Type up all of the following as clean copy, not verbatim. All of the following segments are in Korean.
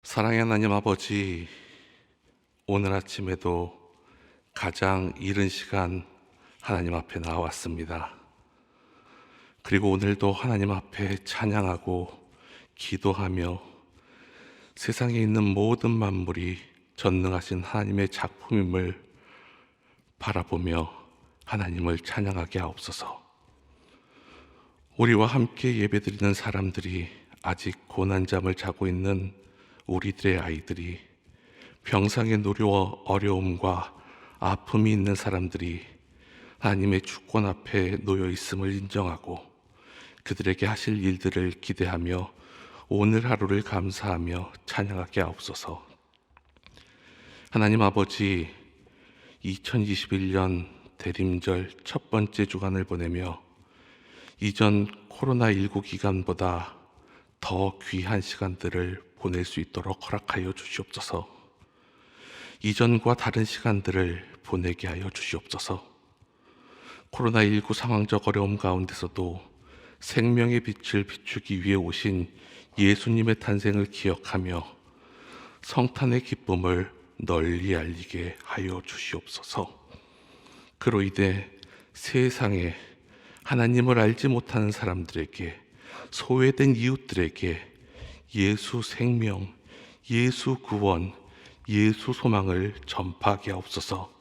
사랑의 하나님 아버지, 오늘 아침에도 가장 이른 시간 하나님 앞에 나왔습니다. 그리고 오늘도 하나님 앞에 찬양하고 기도하며 세상에 있는 모든 만물이 전능하신 하나님의 작품임을 바라보며 하나님을 찬양하게 하옵소서. 우리와 함께 예배드리는 사람들이 아직 고난잠을 자고 있는 우리들의 아이들이, 병상의 노려와 어려움과 아픔이 있는 사람들이 하나님의 주권 앞에 놓여 있음을 인정하고 그들에게 하실 일들을 기대하며 오늘 하루를 감사하며 찬양하게 하옵소서. 하나님 아버지, 2021년 대림절 첫 번째 주간을 보내며 이전 코로나19 기간보다 더 귀한 시간들을 보낼 수 있도록 허락하여 주시옵소서. 이전과 다른 시간들을 보내게 하여 주시옵소서. 코로나19 상황적 어려움 가운데서도 생명의 빛을 비추기 위해 오신 예수님의 탄생을 기억하며 성탄의 기쁨을 널리 알리게 하여 주시옵소서. 그로 인해 세상에 하나님을 알지 못하는 사람들에게, 소외된 이웃들에게 예수 생명, 예수 구원, 예수 소망을 전파하게 하옵소서.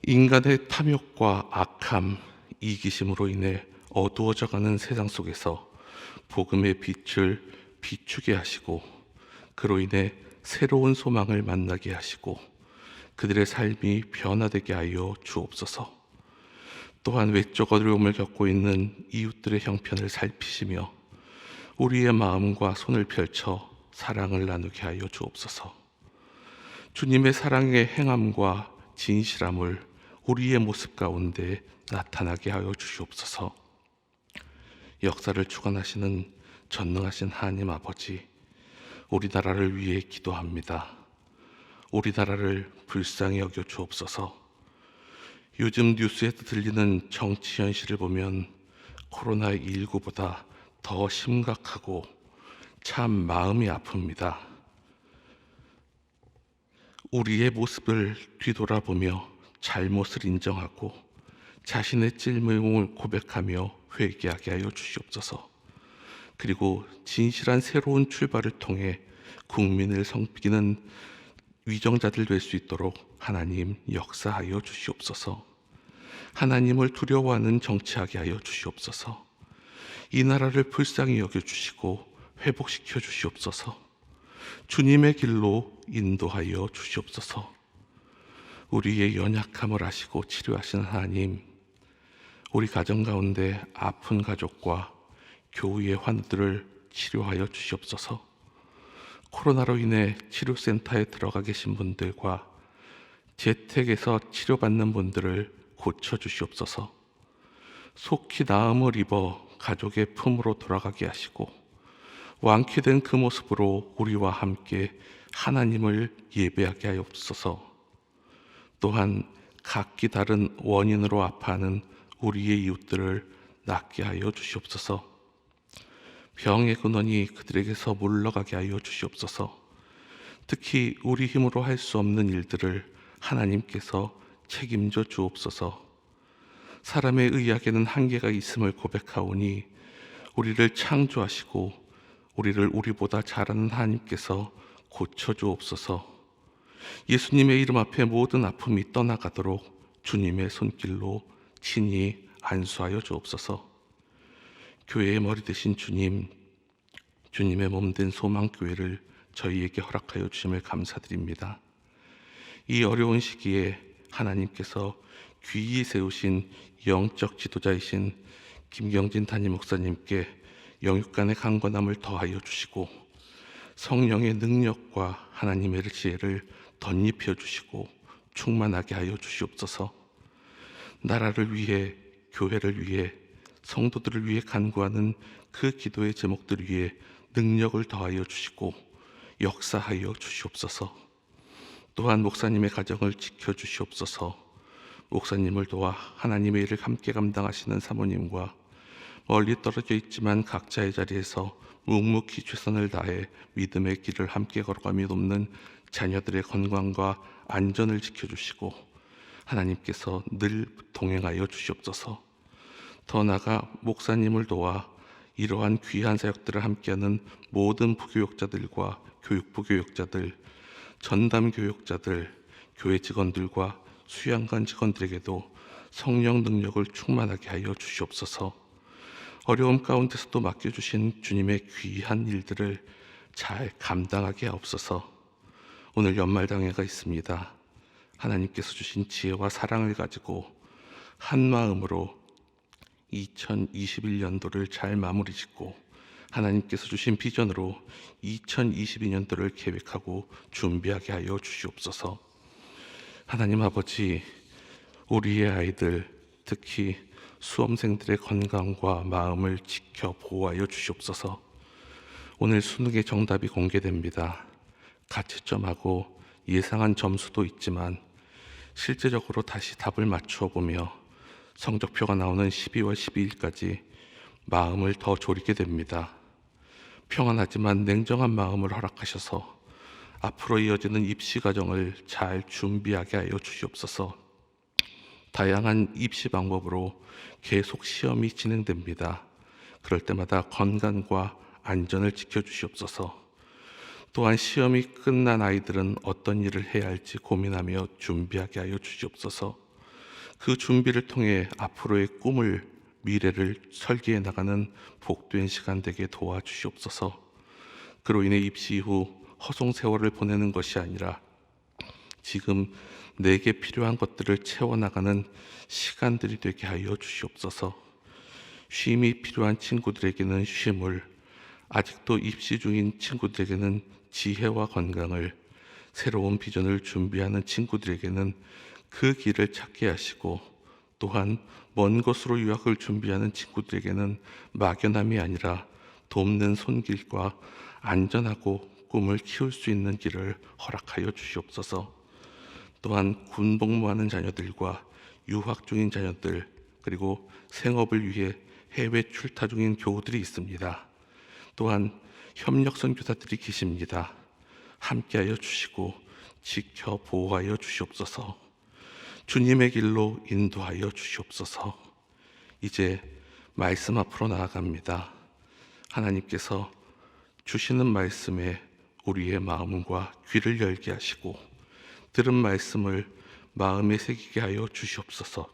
인간의 탐욕과 악함, 이기심으로 인해 어두워져가는 세상 속에서 복음의 빛을 비추게 하시고 그로 인해 새로운 소망을 만나게 하시고 그들의 삶이 변화되게 하여 주옵소서. 또한 외적 어려움을 겪고 있는 이웃들의 형편을 살피시며 우리의 마음과 손을 펼쳐 사랑을 나누게 하여 주옵소서. 주님의 사랑의 행함과 진실함을 우리의 모습 가운데 나타나게 하여 주시옵소서. 역사를 주관하시는 전능하신 하나님 아버지, 우리나라를 위해 기도합니다. 우리나라를 불쌍히 여겨 주옵소서. 요즘 뉴스에서 들리는 정치 현실을 보면 코로나19보다 더 심각하고 참 마음이 아픕니다. 우리의 모습을 뒤돌아보며 잘못을 인정하고 자신의 찔림을 고백하며 회개하게 하여 주시옵소서. 그리고 진실한 새로운 출발을 통해 국민을 섬기는 위정자들 될 수 있도록 하나님 역사하여 주시옵소서. 하나님을 두려워하는 정치하게 하여 주시옵소서. 이 나라를 불쌍히 여겨주시고 회복시켜 주시옵소서. 주님의 길로 인도하여 주시옵소서. 우리의 연약함을 아시고 치료하시는 하나님, 우리 가정 가운데 아픈 가족과 교우의 환우들을 치료하여 주시옵소서. 코로나로 인해 치료센터에 들어가 계신 분들과 재택에서 치료받는 분들을 고쳐주시옵소서. 속히 나음을 입어 가족의 품으로 돌아가게 하시고 완쾌된 그 모습으로 우리와 함께 하나님을 예배하게 하옵소서. 또한 각기 다른 원인으로 아파하는 우리의 이웃들을 낫게 하여 주시옵소서. 병의 근원이 그들에게서 물러가게 하여 주시옵소서. 특히 우리 힘으로 할 수 없는 일들을 하나님께서 책임져 주옵소서. 사람의 의학에는 한계가 있음을 고백하오니 우리를 창조하시고 우리를 우리보다 잘하는 하나님께서 고쳐주옵소서. 예수님의 이름 앞에 모든 아픔이 떠나가도록 주님의 손길로 친히 안수하여 주옵소서. 교회의 머리 되신 주님, 주님의 몸된 소망교회를 저희에게 허락하여 주심을 감사드립니다. 이 어려운 시기에 하나님께서 귀히 세우신 영적 지도자이신 김경진 담임 목사님께 영육간의 강건함을 더하여 주시고 성령의 능력과 하나님의 지혜를 덧입혀 주시고 충만하게 하여 주시옵소서. 나라를 위해, 교회를 위해, 성도들을 위해 간구하는 그 기도의 제목들 위에 능력을 더하여 주시고 역사하여 주시옵소서. 또한 목사님의 가정을 지켜주시옵소서. 목사님을 도와 하나님의 일을 함께 감당하시는 사모님과 멀리 떨어져 있지만 각자의 자리에서 묵묵히 최선을 다해 믿음의 길을 함께 걸어가며 돕는 자녀들의 건강과 안전을 지켜주시고 하나님께서 늘 동행하여 주시옵소서. 더 나아가 목사님을 도와 이러한 귀한 사역들을 함께하는 모든 부교육자들과 교육부 교육자들, 전담 교육자들, 교회 직원들과 수양관 직원들에게도 성령 능력을 충만하게 하여 주시옵소서. 어려움 가운데서도 맡겨주신 주님의 귀한 일들을 잘 감당하게 하옵소서. 오늘 연말당회가 있습니다. 하나님께서 주신 지혜와 사랑을 가지고 한 마음으로 2021년도를 잘 마무리 짓고 하나님께서 주신 비전으로 2022년도를 계획하고 준비하게 하여 주시옵소서. 하나님 아버지, 우리의 아이들, 특히 수험생들의 건강과 마음을 지켜 보호하여 주시옵소서. 오늘 수능의 정답이 공개됩니다. 가채점하고 예상한 점수도 있지만 실제적으로 다시 답을 맞추어 보며 성적표가 나오는 12월 12일까지 마음을 더 졸이게 됩니다. 평안하지만 냉정한 마음을 허락하셔서 앞으로 이어지는 입시 과정을 잘 준비하게 하여 주시옵소서. 다양한 입시 방법으로 계속 시험이 진행됩니다. 그럴 때마다 건강과 안전을 지켜주시옵소서. 또한 시험이 끝난 아이들은 어떤 일을 해야 할지 고민하며 준비하게 하여 주시옵소서. 그 준비를 통해 앞으로의 꿈을, 미래를 설계해 나가는 복된 시간 되게 도와주시옵소서. 그로 인해 입시 이후 허송 세월을 보내는 것이 아니라 지금 내게 필요한 것들을 채워나가는 시간들이 되게 하여 주시옵소서. 쉼이 필요한 친구들에게는 쉼을, 아직도 입시 중인 친구들에게는 지혜와 건강을, 새로운 비전을 준비하는 친구들에게는 그 길을 찾게 하시고, 또한 먼 곳으로 유학을 준비하는 친구들에게는 막연함이 아니라 돕는 손길과 안전하고 꿈을 키울 수 있는 길을 허락하여 주시옵소서. 또한 군복무하는 자녀들과 유학 중인 자녀들, 그리고 생업을 위해 해외 출타 중인 교우들이 있습니다. 또한 협력 선교사들이 계십니다. 함께하여 주시고 지켜 보호하여 주시옵소서. 주님의 길로 인도하여 주시옵소서. 이제 말씀 앞으로 나아갑니다. 하나님께서 주시는 말씀에 우리의 마음과 귀를 열게 하시고 들은 말씀을 마음에 새기게 하여 주시옵소서.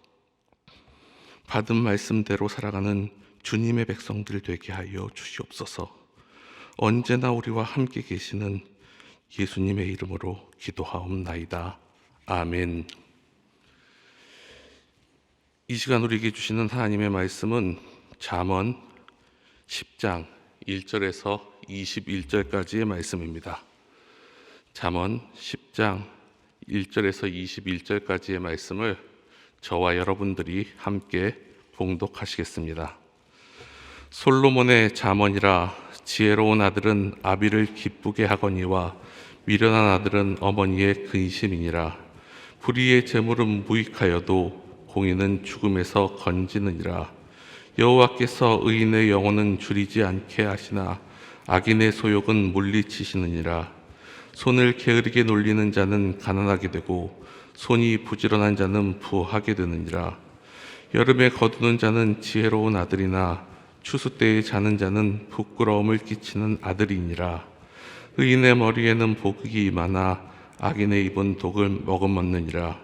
받은 말씀대로 살아가는 주님의 백성들 되게 하여 주시옵소서. 언제나 우리와 함께 계시는 예수님의 이름으로 기도하옵나이다. 아멘. 이 시간 우리에게 주시는 하나님의 말씀은 잠언 10장 1절에서 21절까지의 말씀입니다. 잠언 10장 1절에서 21절까지의 말씀을 저와 여러분들이 함께 봉독하시겠습니다. 솔로몬의 잠언이라. 지혜로운 아들은 아비를 기쁘게 하거니와 미련한 아들은 어머니의 근심이니라. 불의의 재물은 무익하여도 공의는 죽음에서 건지느니라. 여호와께서 의인의 영혼은 줄이지 않게 하시나 악인의 소욕은 물리치시느니라. 손을 게으르게 놀리는 자는 가난하게 되고 손이 부지런한 자는 부하게 되느니라. 여름에 거두는 자는 지혜로운 아들이나 추수 때에 자는 자는 부끄러움을 끼치는 아들이니라. 의인의 머리에는 복이 임하나 악인의 입은 독을 머금었느니라.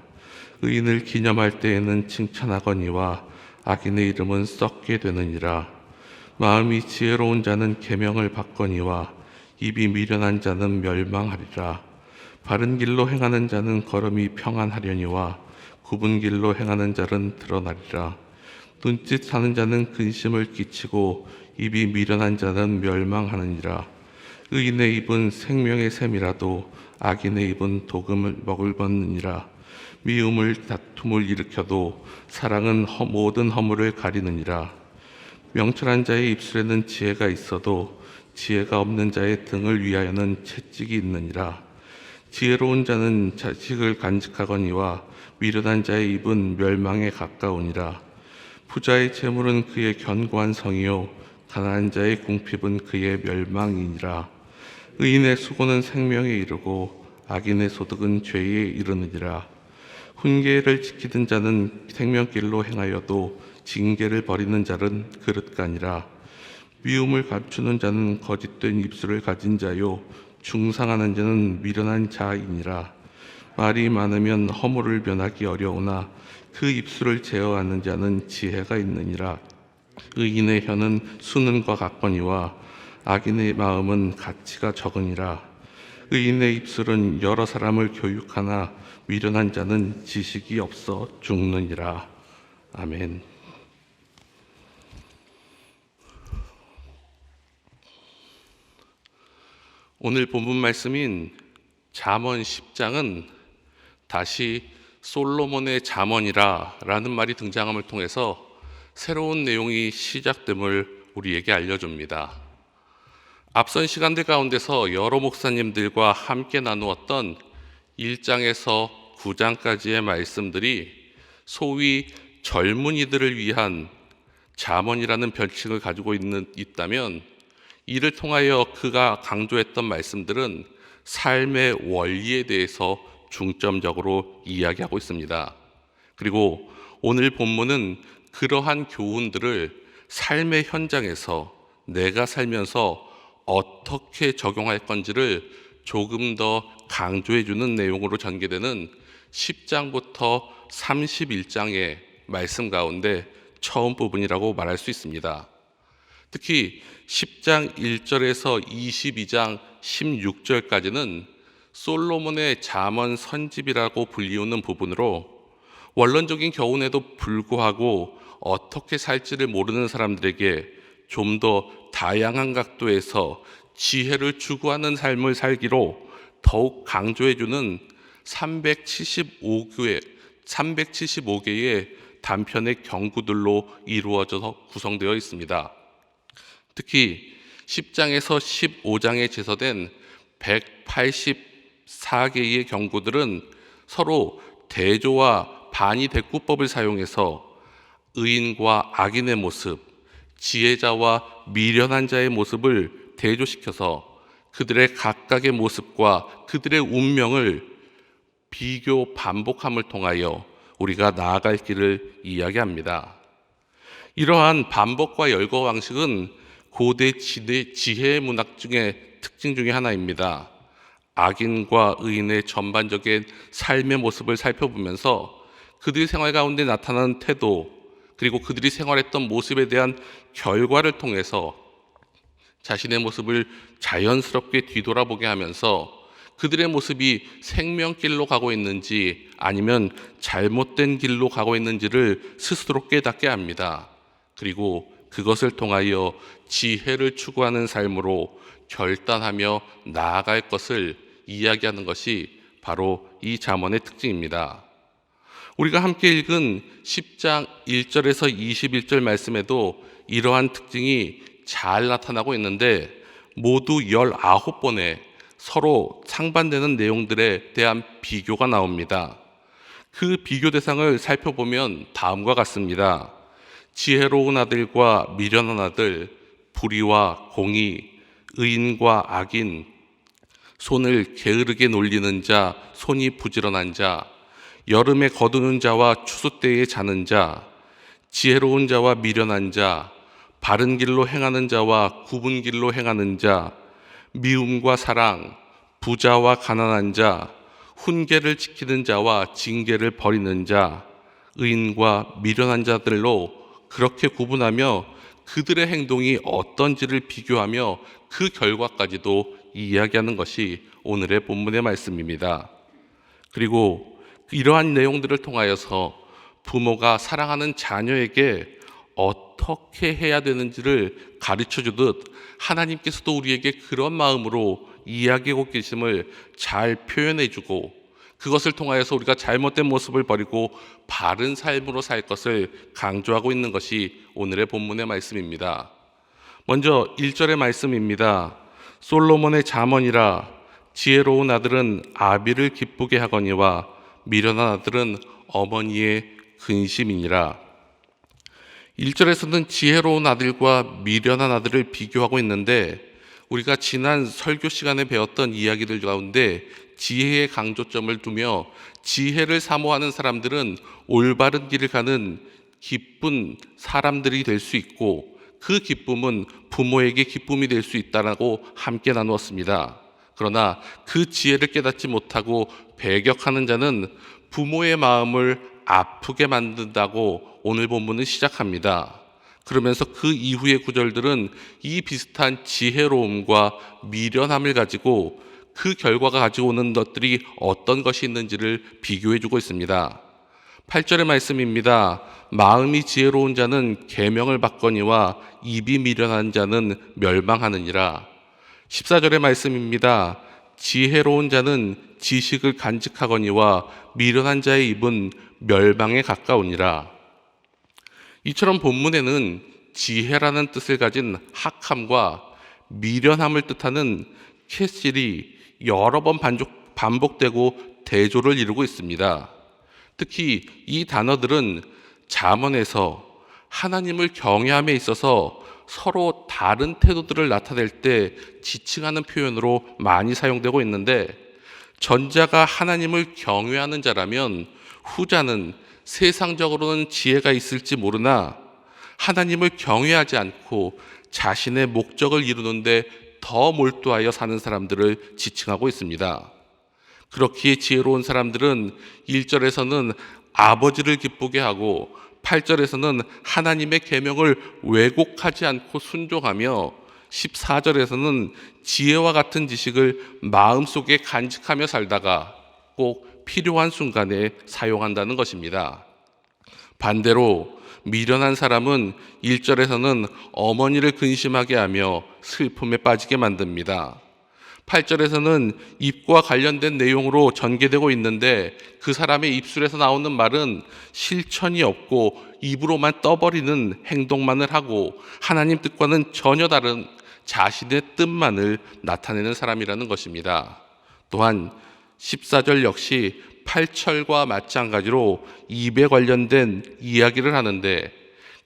의인을 기념할 때에는 칭찬하거니와 악인의 이름은 썩게 되느니라. 마음이 지혜로운 자는 계명을 받거니와 입이 미련한 자는 멸망하리라. 바른 길로 행하는 자는 걸음이 평안하려니와 굽은 길로 행하는 자는 드러나리라. 눈짓하는 자는 근심을 끼치고 입이 미련한 자는 멸망하느니라. 의인의 입은 생명의 샘이라도 악인의 입은 독음을 머금었느니라. 미움을 다툼을 일으켜도 사랑은 모든 허물을 가리느니라. 명철한 자의 입술에는 지혜가 있어도 지혜가 없는 자의 등을 위하여는 채찍이 있느니라. 지혜로운 자는 자식을 간직하거니와 미련한 자의 입은 멸망에 가까우니라. 부자의 재물은 그의 견고한 성이요 가난한 자의 궁핍은 그의 멸망이니라. 의인의 수고는 생명에 이르고 악인의 소득은 죄에 이르느니라. 훈계를 지키던 자는 생명길로 행하여도 징계를 버리는 자는 그릇가니라. 미움을 감추는 자는 거짓된 입술을 가진 자요 중상하는 자는 미련한 자이니라. 말이 많으면 허물을 면하기 어려우나 그 입술을 제어하는 자는 지혜가 있느니라. 의인의 혀는 수능과 같거니와 악인의 마음은 가치가 적으니라. 의인의 입술은 여러 사람을 교육하나 미련한 자는 지식이 없어 죽느니라. 아멘. 오늘 본문 말씀인 잠언 10장은 다시 솔로몬의 잠언이라 라는 말이 등장함을 통해서 새로운 내용이 시작됨을 우리에게 알려줍니다. 앞선 시간들 가운데서 여러 목사님들과 함께 나누었던 1장에서 9장까지의 말씀들이 소위 젊은이들을 위한 잠언이라는 별칭을 가지고 있다면 이를 통하여 그가 강조했던 말씀들은 삶의 원리에 대해서 중점적으로 이야기하고 있습니다. 그리고 오늘 본문은 그러한 교훈들을 삶의 현장에서 내가 살면서 어떻게 적용할 건지를 조금 더 강조해 주는 내용으로 전개되는 10장부터 31장의 말씀 가운데 처음 부분이라고 말할 수 있습니다. 특히 10장 1절에서 22장 16절까지는 솔로몬의 잠언 선집이라고 불리우는 부분으로 원론적인 교훈에도 불구하고 어떻게 살지를 모르는 사람들에게 좀 더 다양한 각도에서 지혜를 추구하는 삶을 살기로 더욱 강조해주는 375개의 단편의 경구들로 이루어져서 구성되어 있습니다. 특히 10장에서 15장에 제서된 184개의 경구들은 서로 대조와 반의대꾸법을 사용해서 의인과 악인의 모습, 지혜자와 미련한 자의 모습을 대조시켜서 그들의 각각의 모습과 그들의 운명을 비교 반복함을 통하여 우리가 나아갈 길을 이야기합니다. 이러한 반복과 열거 방식은 고대 지혜 문학 중의 특징 중에 하나입니다. 악인과 의인의 전반적인 삶의 모습을 살펴보면서 그들의 생활 가운데 나타나는 태도, 그리고 그들이 생활했던 모습에 대한 결과를 통해서 자신의 모습을 자연스럽게 뒤돌아보게 하면서 그들의 모습이 생명길로 가고 있는지 아니면 잘못된 길로 가고 있는지를 스스로 깨닫게 합니다. 그리고 그것을 통하여 지혜를 추구하는 삶으로 결단하며 나아갈 것을 이야기하는 것이 바로 이 잠언의 특징입니다. 우리가 함께 읽은 10장 1절에서 21절 말씀에도 이러한 특징이 잘 나타나고 있는데 모두 19번의 서로 상반되는 내용들에 대한 비교가 나옵니다. 그 비교 대상을 살펴보면 다음과 같습니다. 지혜로운 아들과 미련한 아들, 불의와 공의, 의인과 악인, 손을 게으르게 놀리는 자, 손이 부지런한 자, 여름에 거두는 자와 추수 때에 자는 자, 지혜로운 자와 미련한 자, 바른 길로 행하는 자와 굽은 길로 행하는 자, 미움과 사랑, 부자와 가난한 자, 훈계를 지키는 자와 징계를 버리는 자, 의인과 미련한 자들로 그렇게 구분하며 그들의 행동이 어떤지를 비교하며 그 결과까지도 이야기하는 것이 오늘의 본문의 말씀입니다. 그리고 이러한 내용들을 통하여서 부모가 사랑하는 자녀에게 어떻게 해야 되는지를 가르쳐 주듯 하나님께서도 우리에게 그런 마음으로 이야기하고 계심을 잘 표현해 주고 그것을 통하여서 우리가 잘못된 모습을 버리고 바른 삶으로 살 것을 강조하고 있는 것이 오늘의 본문의 말씀입니다. 먼저 1절의 말씀입니다. 솔로몬의 잠언이라 지혜로운 아들은 아비를 기쁘게 하거니와 미련한 아들은 어머니의 근심이니라. 1절에서는 지혜로운 아들과 미련한 아들을 비교하고 있는데, 우리가 지난 설교 시간에 배웠던 이야기들 가운데 지혜의 강조점을 두며 지혜를 사모하는 사람들은 올바른 길을 가는 기쁜 사람들이 될 수 있고, 그 기쁨은 부모에게 기쁨이 될 수 있다라고 함께 나누었습니다. 그러나 그 지혜를 깨닫지 못하고 배격하는 자는 부모의 마음을 아프게 만든다고 오늘 본문은 시작합니다. 그러면서 그 이후의 구절들은 이 비슷한 지혜로움과 미련함을 가지고 그 결과가 가지고 오는 것들이 어떤 것이 있는지를 비교해 주고 있습니다. 8절의 말씀입니다. 마음이 지혜로운 자는 계명을 받거니와 입이 미련한 자는 멸망하느니라. 14절의 말씀입니다. 지혜로운 자는 지식을 간직하거니와 미련한 자의 입은 멸망에 가까우니라. 이처럼 본문에는 지혜라는 뜻을 가진 학함과 미련함을 뜻하는 캐실이 여러 번 반복되고 대조를 이루고 있습니다. 특히 이 단어들은 잠언에서 하나님을 경외함에 있어서 서로 다른 태도들을 나타낼 때 지칭하는 표현으로 많이 사용되고 있는데, 전자가 하나님을 경외하는 자라면 후자는 세상적으로는 지혜가 있을지 모르나 하나님을 경외하지 않고 자신의 목적을 이루는데 더 몰두하여 사는 사람들을 지칭하고 있습니다. 그렇기에 지혜로운 사람들은 1절에서는 아버지를 기쁘게 하고 8절에서는 하나님의 계명을 왜곡하지 않고 순종하며 14절에서는 지혜와 같은 지식을 마음속에 간직하며 살다가 꼭 필요한 순간에 사용한다는 것입니다. 반대로 미련한 사람은 1절에서는 어머니를 근심하게 하며 슬픔에 빠지게 만듭니다. 8절에서는 입과 관련된 내용으로 전개되고 있는데, 그 사람의 입술에서 나오는 말은 실천이 없고 입으로만 떠버리는 행동만을 하고 하나님 뜻과는 전혀 다른 자신의 뜻만을 나타내는 사람이라는 것입니다. 또한 14절 역시 8절과 마찬가지로 입에 관련된 이야기를 하는데,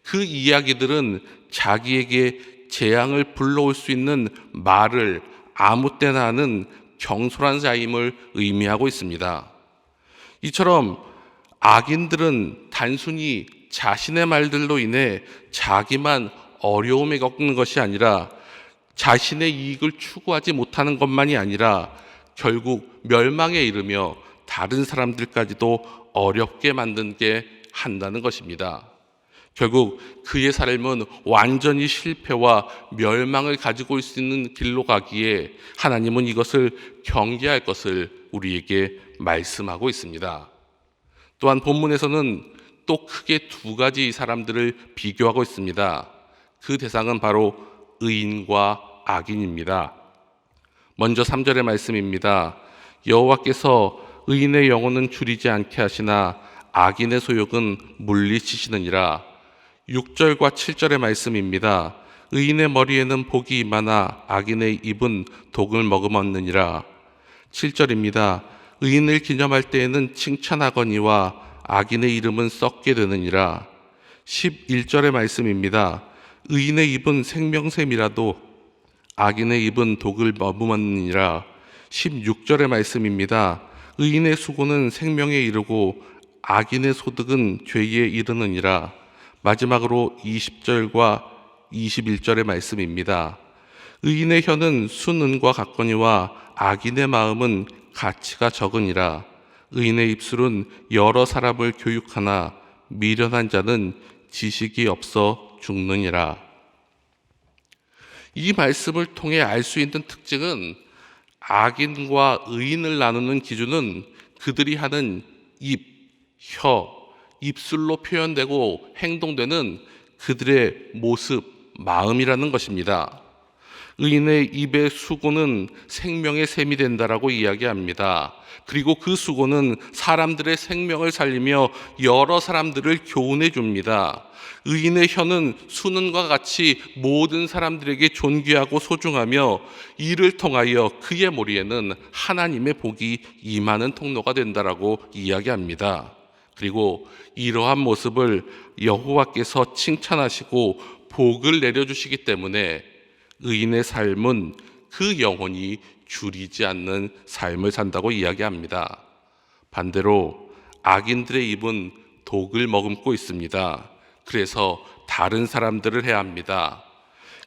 그 이야기들은 자기에게 재앙을 불러올 수 있는 말을 아무 때나 하는 경솔한 자임을 의미하고 있습니다. 이처럼 악인들은 단순히 자신의 말들로 인해 자기만 어려움에 겪는 것이 아니라 자신의 이익을 추구하지 못하는 것만이 아니라 결국 멸망에 이르며 다른 사람들까지도 어렵게 만들게 한다는 것입니다. 결국 그의 삶은 완전히 실패와 멸망을 가지고 올 수 있는 길로 가기에 하나님은 이것을 경계할 것을 우리에게 말씀하고 있습니다. 또한 본문에서는 또 크게 두 가지 사람들을 비교하고 있습니다. 그 대상은 바로 의인과 악인입니다. 먼저 3절의 말씀입니다. 여호와께서 의인의 영혼은 줄이지 않게 하시나 악인의 소욕은 물리치시느니라. 6절과 7절의 말씀입니다. 의인의 머리에는 복이 임하나 악인의 입은 독을 머금었느니라. 7절입니다. 의인을 기념할 때에는 칭찬하거니와 악인의 이름은 썩게 되느니라. 11절의 말씀입니다. 의인의 입은 생명샘이라도 악인의 입은 독을 머금었느니라. 16절의 말씀입니다. 의인의 수고는 생명에 이르고 악인의 소득은 죄에 이르느니라. 마지막으로 20절과 21절의 말씀입니다. 의인의 혀는 순은과 같거니와 악인의 마음은 가치가 적으니라. 의인의 입술은 여러 사람을 교육하나 미련한 자는 지식이 없어 죽느니라. 이 말씀을 통해 알 수 있는 특징은, 악인과 의인을 나누는 기준은 그들이 하는 입, 혀, 입술로 표현되고 행동되는 그들의 모습, 마음이라는 것입니다. 의인의 입의 수고는 생명의 샘이 된다라고 이야기합니다. 그리고 그 수고는 사람들의 생명을 살리며 여러 사람들을 교훈해 줍니다. 의인의 혀는 수는과 같이 모든 사람들에게 존귀하고 소중하며 이를 통하여 그의 머리에는 하나님의 복이 임하는 통로가 된다라고 이야기합니다. 그리고 이러한 모습을 여호와께서 칭찬하시고 복을 내려주시기 때문에 의인의 삶은 그 영혼이 줄이지 않는 삶을 산다고 이야기합니다. 반대로 악인들의 입은 독을 머금고 있습니다. 그래서 다른 사람들을 해야 합니다.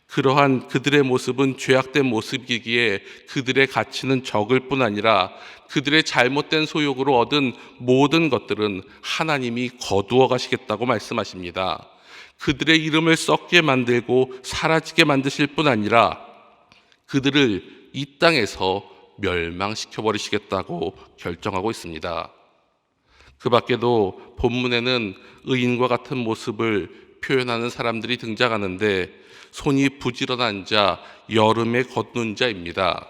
그러한 그들의 모습은 죄악된 모습이기에 그들의 가치는 적을 뿐 아니라 그들의 잘못된 소욕으로 얻은 모든 것들은 하나님이 거두어 가시겠다고 말씀하십니다. 그들의 이름을 썩게 만들고 사라지게 만드실 뿐 아니라 그들을 이 땅에서 멸망시켜 버리시겠다고 결정하고 있습니다. 그 밖에도 본문에는 의인과 같은 모습을 표현하는 사람들이 등장하는데 손이 부지런한 자, 여름에 걷는 자입니다.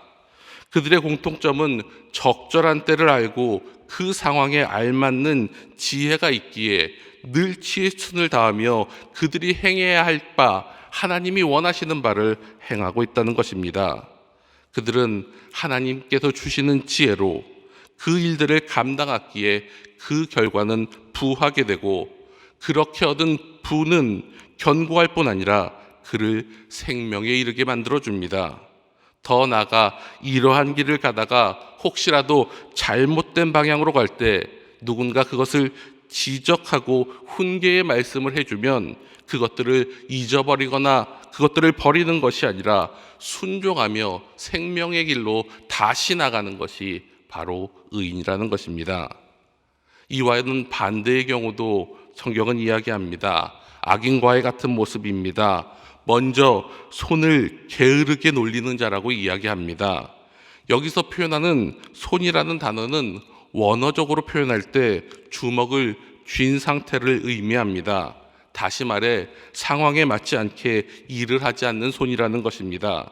그들의 공통점은 적절한 때를 알고 그 상황에 알맞는 지혜가 있기에 늘 지혜순을 다하며 그들이 행해야 할 바, 하나님이 원하시는 바를 행하고 있다는 것입니다. 그들은 하나님께서 주시는 지혜로 그 일들을 감당하기에 그 결과는 부하게 되고 그렇게 얻은 부는 견고할 뿐 아니라 그를 생명에 이르게 만들어줍니다. 더 나아가 이러한 길을 가다가 혹시라도 잘못된 방향으로 갈 때 누군가 그것을 지적하고 훈계의 말씀을 해주면 그것들을 잊어버리거나 그것들을 버리는 것이 아니라 순종하며 생명의 길로 다시 나가는 것이 바로 의인이라는 것입니다. 이와는 반대의 경우도 성경은 이야기합니다. 악인과의 같은 모습입니다. 먼저 손을 게으르게 놀리는 자라고 이야기합니다. 여기서 표현하는 손이라는 단어는 원어적으로 표현할 때 주먹을 쥔 상태를 의미합니다. 다시 말해 상황에 맞지 않게 일을 하지 않는 손이라는 것입니다.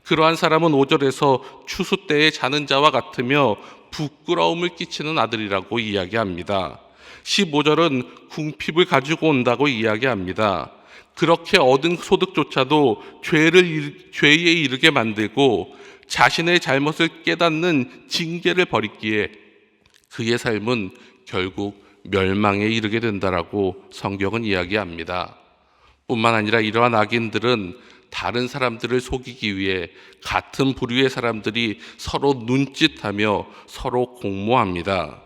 그러한 사람은 5절에서 추수 때에 자는 자와 같으며 부끄러움을 끼치는 아들이라고 이야기합니다. 15절은 궁핍을 가지고 온다고 이야기합니다. 그렇게 얻은 소득조차도 죄에 이르게 만들고 자신의 잘못을 깨닫는 징계를 벌이기에 그의 삶은 결국 멸망에 이르게 된다라고 성경은 이야기합니다. 뿐만 아니라 이러한 악인들은 다른 사람들을 속이기 위해 같은 부류의 사람들이 서로 눈짓하며 서로 공모합니다.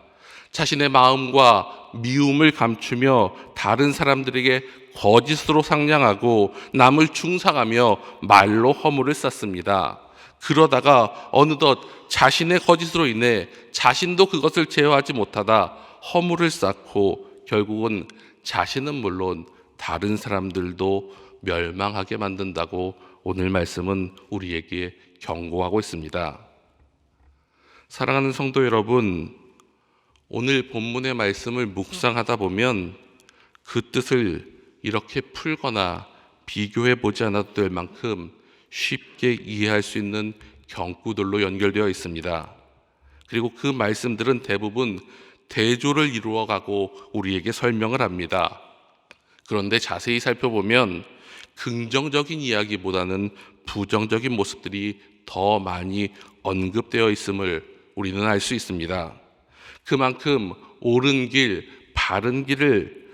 자신의 마음과 미움을 감추며 다른 사람들에게 거짓으로 상냥하고 남을 중상하며 말로 허물을 쌓습니다. 그러다가 어느덧 자신의 거짓으로 인해 자신도 그것을 제어하지 못하다 허물을 쌓고 결국은 자신은 물론 다른 사람들도 멸망하게 만든다고 오늘 말씀은 우리에게 경고하고 있습니다. 사랑하는 성도 여러분, 오늘 본문의 말씀을 묵상하다 보면 그 뜻을 이렇게 풀거나 비교해 보지 않아도 될 만큼 쉽게 이해할 수 있는 경구들로 연결되어 있습니다. 그리고 그 말씀들은 대부분 대조를 이루어가고 우리에게 설명을 합니다. 그런데 자세히 살펴보면 긍정적인 이야기보다는 부정적인 모습들이 더 많이 언급되어 있음을 우리는 알 수 있습니다. 그만큼 옳은 길, 바른 길을,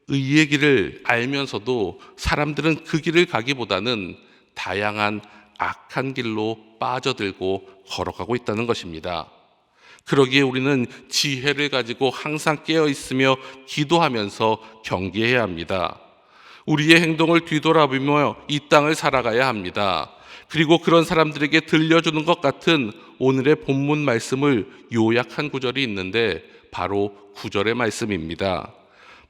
의의 길을 알면서도 사람들은 그 길을 가기보다는 다양한 악한 길로 빠져들고 걸어가고 있다는 것입니다. 그러기에 우리는 지혜를 가지고 항상 깨어 있으며 기도하면서 경계해야 합니다. 우리의 행동을 뒤돌아보며 이 땅을 살아가야 합니다. 그리고 그런 사람들에게 들려주는 것 같은 오늘의 본문 말씀을 요약한 구절이 있는데 바로 9절의 말씀입니다.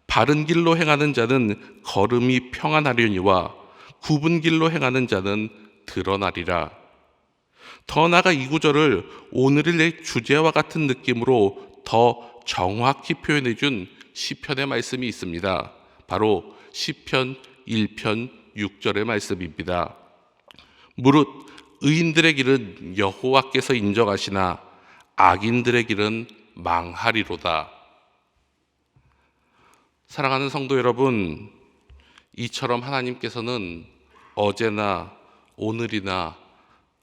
바른 길로 행하는 자는 걸음이 평안하려니와 굽은 길로 행하는 자는 드러나리라. 더 나아가 이 구절을 오늘의 주제와 같은 느낌으로 더 정확히 표현해 준 시편의 말씀이 있습니다. 바로 시편 1편 6절의 말씀입니다. 무릇 의인들의 길은 여호와께서 인정하시나 악인들의 길은 망하리로다. 사랑하는 성도 여러분, 이처럼 하나님께서는 어제나 오늘이나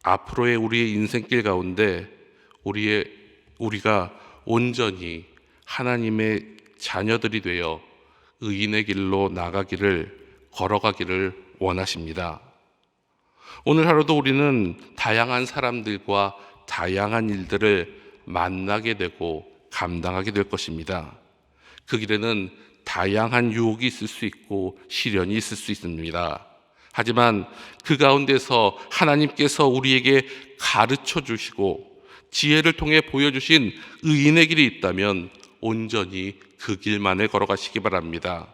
앞으로의 우리의 인생길 가운데 우리가 온전히 하나님의 자녀들이 되어 의인의 길로 걸어가기를 원하십니다. 오늘 하루도 우리는 다양한 사람들과 다양한 일들을 만나게 되고 감당하게 될 것입니다. 그 길에는 다양한 유혹이 있을 수 있고 시련이 있을 수 있습니다. 하지만 그 가운데서 하나님께서 우리에게 가르쳐 주시고 지혜를 통해 보여주신 의인의 길이 있다면 온전히 그 길만을 걸어가시기 바랍니다.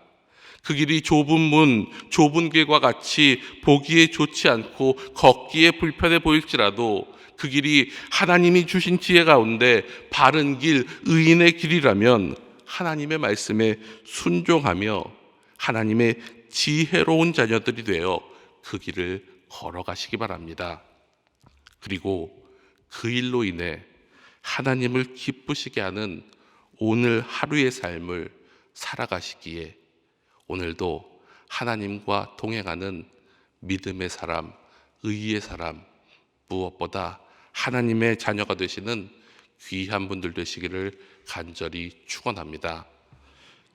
그 길이 좁은 문, 좁은 길과 같이 보기에 좋지 않고 걷기에 불편해 보일지라도 그 길이 하나님이 주신 지혜 가운데 바른 길, 의인의 길이라면 하나님의 말씀에 순종하며 하나님의 지혜로운 자녀들이 되어 그 길을 걸어가시기 바랍니다. 그리고 그 일로 인해 하나님을 기쁘시게 하는 오늘 하루의 삶을 살아가시기에 오늘도 하나님과 동행하는 믿음의 사람, 의의 사람, 무엇보다 하나님의 자녀가 되시는 귀한 분들 되시기를 간절히 축원합니다.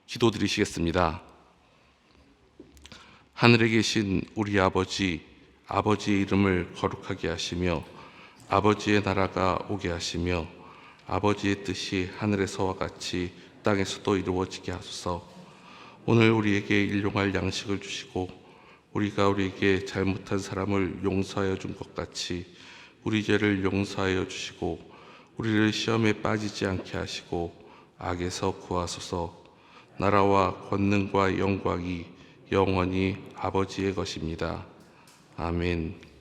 기도드리시겠습니다. 하늘에 계신 우리 아버지의 이름을 거룩하게 하시며 아버지의 나라가 오게 하시며 아버지의 뜻이 하늘에서와 같이 땅에서도 이루어지게 하소서. 오늘 우리에게 일용할 양식을 주시고 우리가 우리에게 잘못한 사람을 용서하여 준 것 같이 우리 죄를 용서하여 주시고 우리를 시험에 빠지지 않게 하시고 악에서 구하소서. 나라와 권능과 영광이 영원히 아버지의 것입니다. 아멘.